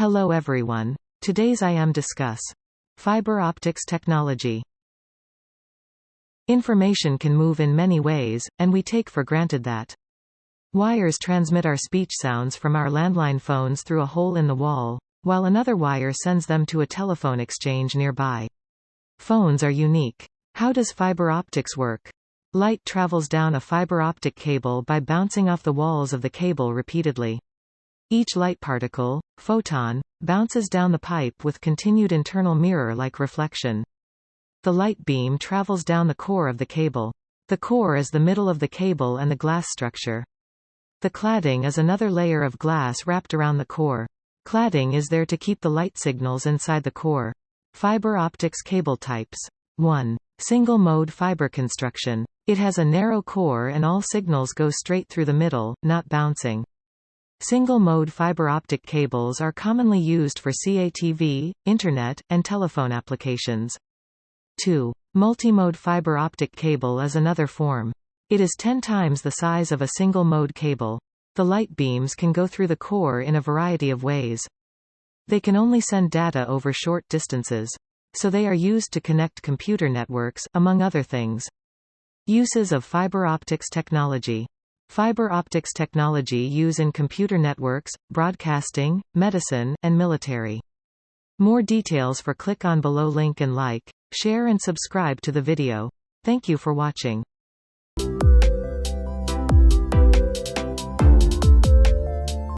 Hello everyone. Today's I am discuss fiber optics technology. Information can move in many ways, and we take for granted that wires transmit our speech sounds from our landline phones through a hole in the wall, while another wire sends them to a telephone exchange nearby. Phones are unique. How does fiber optics work? Light travels down a fiber optic cable by bouncing off the walls of the cable repeatedly. Each light particle, photon, bounces down the pipe with continued internal mirror-like reflection. The light beam travels down the core of the cable. The core is the middle of the cable and the glass structure. The cladding is another layer of glass wrapped around the core. Cladding is there to keep the light signals inside the core. Fiber optics cable types. 1. Single-mode fiber construction. It has a narrow core and all signals go straight through the middle, not bouncing. Single-mode fiber optic cables are commonly used for CATV, Internet, and telephone applications. 2. Multi-mode fiber optic cable is another form. It is 10 times the size of a single-mode cable. The light beams can go through the core in a variety of ways. They can only send data over short distances. So they are used to connect computer networks, among other things. Uses of fiber optics technology. Fiber optics technology used in computer networks, broadcasting, medicine, and military. More details click on below link and like, share and subscribe to the video. Thank you for watching.